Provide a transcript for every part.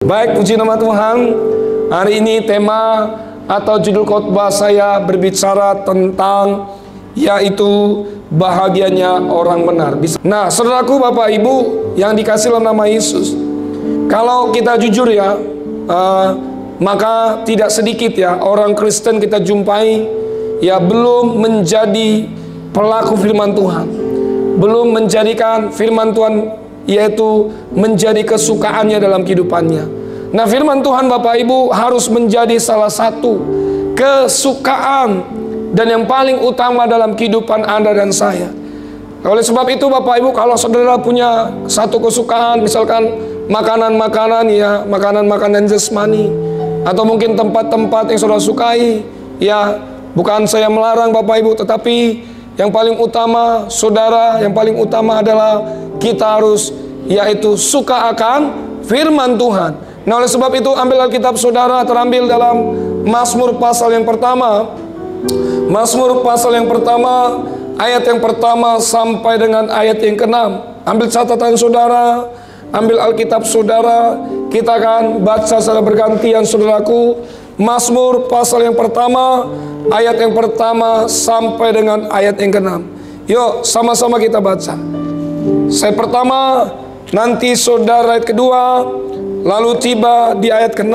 Baik, puji nama Tuhan. Hari ini tema atau judul khotbah saya berbicara tentang yaitu bahagianya orang benar. Nah, saudaraku, Bapak Ibu yang dikasihi dalam nama Yesus, kalau kita jujur ya, maka tidak sedikit ya orang Kristen kita jumpai ya belum menjadi pelaku firman Tuhan, belum menjadikan firman Tuhan yaitu menjadi kesukaannya dalam kehidupannya. Nah, firman Tuhan Bapak Ibu harus menjadi salah satu kesukaan dan yang paling utama dalam kehidupan Anda dan saya. Oleh sebab itu Bapak Ibu, kalau saudara punya satu kesukaan, misalkan makanan-makanan ya, makanan-makanan jasmani, atau mungkin tempat-tempat yang saudara sukai, ya bukan saya melarang Bapak Ibu, tetapi yang paling utama saudara, yang paling utama adalah kita harus yaitu suka akan firman Tuhan. Nah, oleh sebab itu ambil Alkitab saudara, terambil dalam Mazmur pasal yang pertama. Mazmur pasal yang pertama, ayat yang pertama sampai dengan ayat yang ke-6. Ambil catatan saudara, ambil Alkitab saudara, kita akan baca secara bergantian saudaraku. Mazmur pasal yang pertama, ayat yang pertama sampai dengan ayat yang ke-6. Yuk, sama-sama kita baca. Saya pertama, nanti saudara ayat kedua, lalu tiba di ayat ke-6,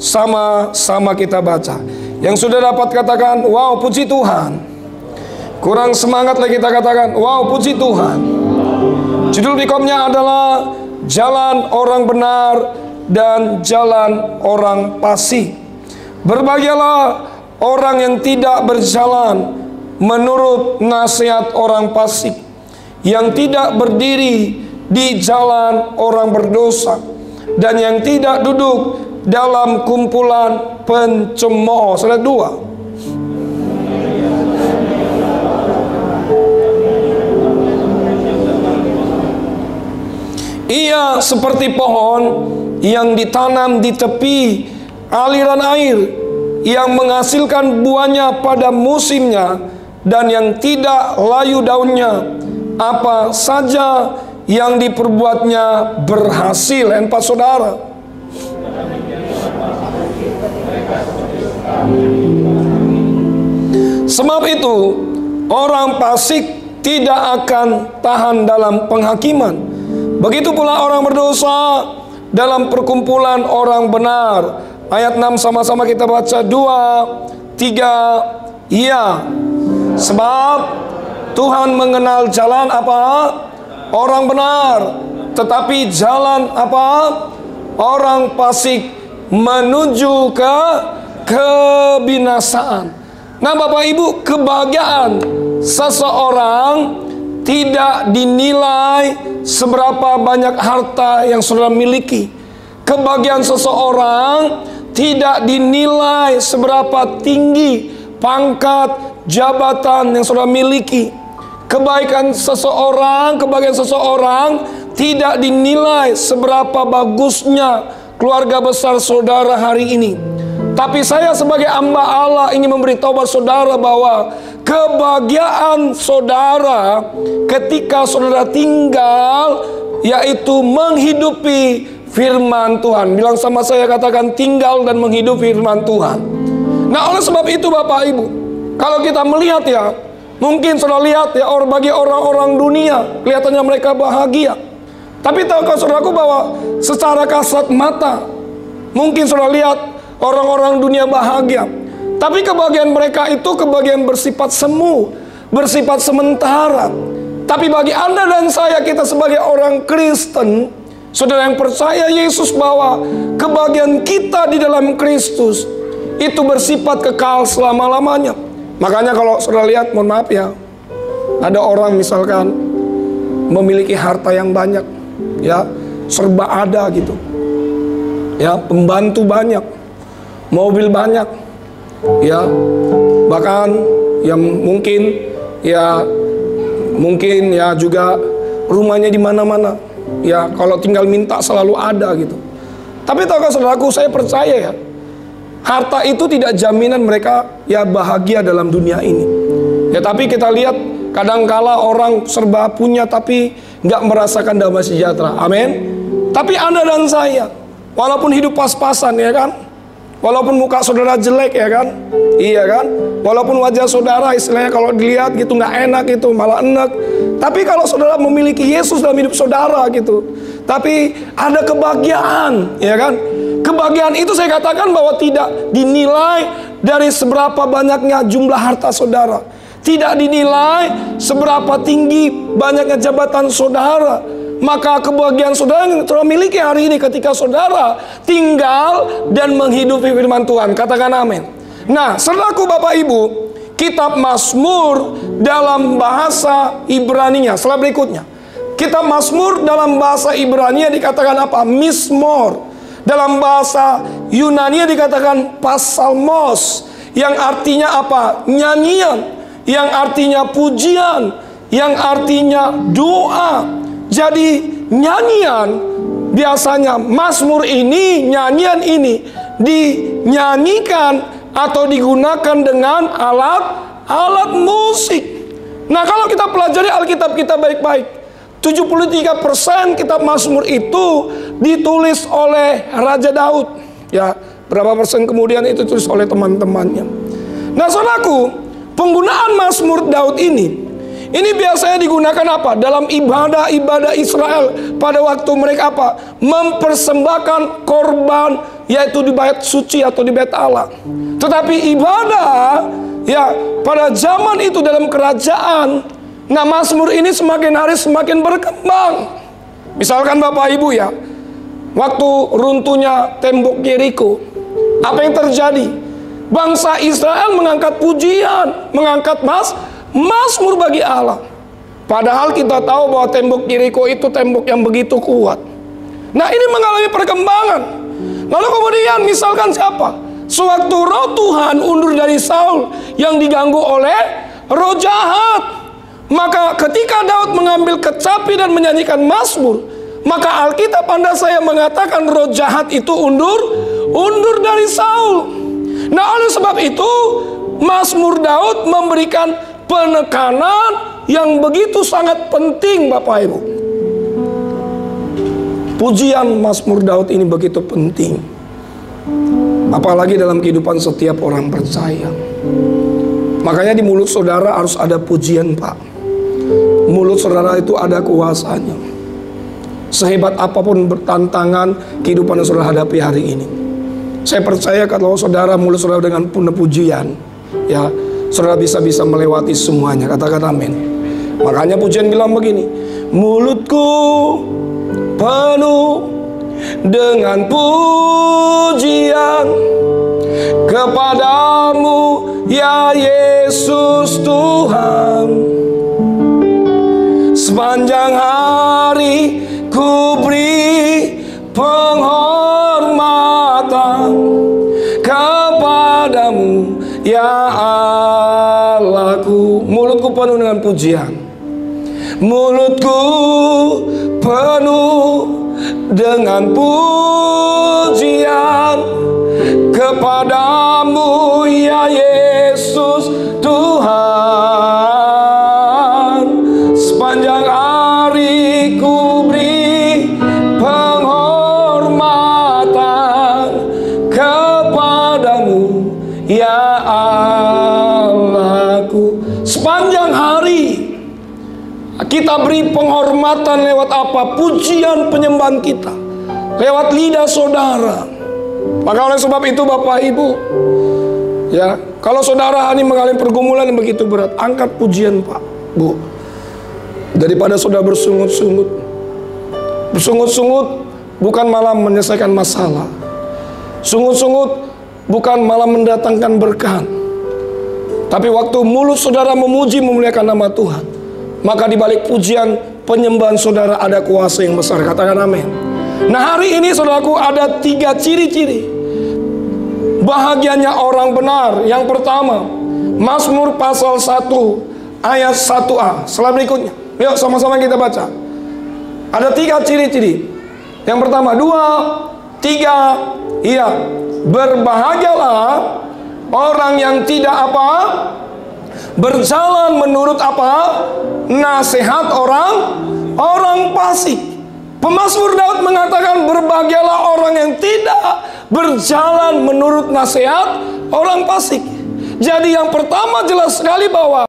sama-sama kita baca. Yang sudah dapat katakan, wow puji Tuhan. Kurang semangat lagi kita katakan, wow puji Tuhan. Judul bikomnya adalah Jalan Orang Benar dan Jalan Orang Fasik. Berbahagialah orang yang tidak berjalan menurut nasihat orang fasik, yang tidak berdiri di jalan orang berdosa, dan yang tidak duduk dalam kumpulan pencemooh. Ayat 2. Ia seperti pohon yang ditanam di tepi aliran air, yang menghasilkan buahnya pada musimnya, dan yang tidak layu daunnya. Apa saja yang diperbuatnya berhasil. Empat saudara. Sebab itu orang fasik tidak akan tahan dalam penghakiman. Begitu pula orang berdosa dalam perkumpulan orang benar. Ayat 6 sama-sama kita baca. 2, 3. Iya, sebab Tuhan mengenal jalan apa? Orang benar, tetapi jalan apa? Orang fasik menuju ke kebinasaan. Nah, Bapak Ibu, kebahagiaan seseorang tidak dinilai seberapa banyak harta yang saudara miliki. Kebahagiaan seseorang tidak dinilai seberapa tinggi pangkat jabatan yang saudara miliki. Kebahagiaan seseorang tidak dinilai seberapa bagusnya keluarga besar saudara hari ini. Tapi saya sebagai hamba Allah ingin memberitahu saudara bahwa kebahagiaan saudara ketika saudara tinggal yaitu menghidupi firman Tuhan. Bilang sama saya, katakan tinggal dan menghidupi firman Tuhan. Nah, oleh sebab itu Bapak Ibu, kalau kita melihat ya, mungkin saudara lihat ya, bagi orang-orang dunia kelihatannya mereka bahagia. Tapi tahukah saudaraku bahwa secara kasat mata mungkin saudara lihat orang-orang dunia bahagia, tapi kebahagiaan mereka itu kebahagiaan bersifat semu, bersifat sementara. Tapi bagi Anda dan saya, kita sebagai orang Kristen, saudara yang percaya Yesus, bahwa kebahagiaan kita di dalam Kristus itu bersifat kekal selama-lamanya. Makanya kalau saudara lihat, mohon maaf ya, ada orang misalkan memiliki harta yang banyak, ya serba ada gitu, ya pembantu banyak, mobil banyak, ya bahkan yang mungkin ya juga rumahnya di mana-mana, ya kalau tinggal minta selalu ada gitu. Tapi tahukah saudaraku, saya percaya ya, harta itu tidak jaminan mereka ya bahagia dalam dunia ini. Ya, tapi kita lihat kadangkala orang serba punya tapi nggak merasakan damai sejahtera. Amin. Tapi Anda dan saya, Walaupun hidup pas-pasan, ya kan? Walaupun muka saudara jelek, ya kan? Iya kan? Walaupun wajah saudara istilahnya kalau dilihat gitu nggak enak gitu, malah enak. Tapi kalau saudara memiliki Yesus dalam hidup saudara gitu, tapi ada kebahagiaan, ya kan? Kebahagiaan itu saya katakan bahwa tidak dinilai dari seberapa banyaknya jumlah harta saudara, tidak dinilai seberapa tinggi banyaknya jabatan saudara. Maka kebahagiaan saudara yang saudara miliki hari ini ketika saudara tinggal dan menghidupi firman Tuhan. Katakan amin. Nah, saudaraku Bapak Ibu, kitab Mazmur dalam bahasa Ibrani-nya setelah berikutnya. Kitab Mazmur dalam bahasa Ibrani dikatakan apa? Mizmor. Dalam bahasa Yunani dikatakan psalmos, yang artinya apa? Nyanyian, yang artinya pujian, yang artinya doa. Jadi nyanyian biasanya Mazmur ini, nyanyian ini dinyanyikan atau digunakan dengan alat musik. Nah, kalau kita pelajari Alkitab kita baik-baik, 73% kitab Mazmur itu ditulis oleh Raja Daud. Ya, berapa persen kemudian itu ditulis oleh teman-temannya. Nah, saudaraku, penggunaan Mazmur Daud ini biasanya digunakan apa? Dalam ibadah-ibadah Israel pada waktu mereka apa? Mempersembahkan korban, yaitu di bait suci atau di bait Allah. Tetapi ibadah ya pada zaman itu dalam kerajaan, nah Mazmur ini semakin hari semakin berkembang. Misalkan Bapak Ibu ya, waktu runtuhnya tembok Yeriko, apa yang terjadi? Bangsa Israel mengangkat pujian, mengangkat Mazmur bagi Allah. Padahal kita tahu bahwa tembok Yeriko itu tembok yang begitu kuat. Nah, ini mengalami perkembangan. Lalu kemudian misalkan siapa? Sewaktu roh Tuhan undur dari Saul yang diganggu oleh roh jahat, maka ketika Daud mengambil kecapi dan menyanyikan Mazmur, maka Alkitab Anda saya mengatakan roh jahat itu undur dari Saul. Nah, oleh sebab itu Mazmur Daud memberikan penekanan yang begitu sangat penting, Bapak Ibu. Pujian Mazmur Daud ini begitu penting, apalagi dalam kehidupan setiap orang percaya. Makanya di mulut saudara harus ada pujian, Pak. Mulut saudara itu ada kuasanya. Sehebat apapun bertantangan kehidupan yang saudara hadapi hari ini, saya percaya kalau saudara mulut saudara dengan penuh pujian, ya saudara bisa melewati semuanya. Katakan amin. Makanya pujian bilang begini, mulutku penuh dengan pujian kepadamu ya Yesus Tuhan. Sepanjang hari ku beri penghormatan kepadamu ya Allahku. Mulutku penuh dengan pujian, mulutku penuh dengan pujian kepadamu ya Yesus Tuhan. Sepanjang hari ku beri penghormatan kepadamu ya Allahku. Sepanjang hari kita beri penghormatan lewat apa? Pujian penyembahan kita lewat lidah saudara. Maka oleh sebab itu Bapak Ibu, ya, kalau saudara ini mengalami pergumulan yang begitu berat, angkat pujian, Pak, Bu. Daripada saudara bersungut-sungut. Bersungut-sungut bukan malah menyelesaikan masalah. Sungut-sungut bukan malah mendatangkan berkah. Tapi waktu mulut saudara memuji memuliakan nama Tuhan, maka di balik pujian penyembahan saudara ada kuasa yang besar. Katakan amin. Nah, hari ini saudaraku ada 3 ciri-ciri bahagianya orang benar. Yang pertama, Mazmur pasal 1 ayat 1a. Setelah berikutnya, yuk sama-sama kita baca. Ada 3 ciri-ciri. Yang pertama, 2, 3. Iya, berbahagialah orang yang tidak apa? Berjalan menurut apa? Nasihat orang fasik. Pemazmur Daud mengatakan, berbahagialah orang yang tidak berjalan menurut nasihat orang fasik. Jadi yang pertama jelas sekali bahwa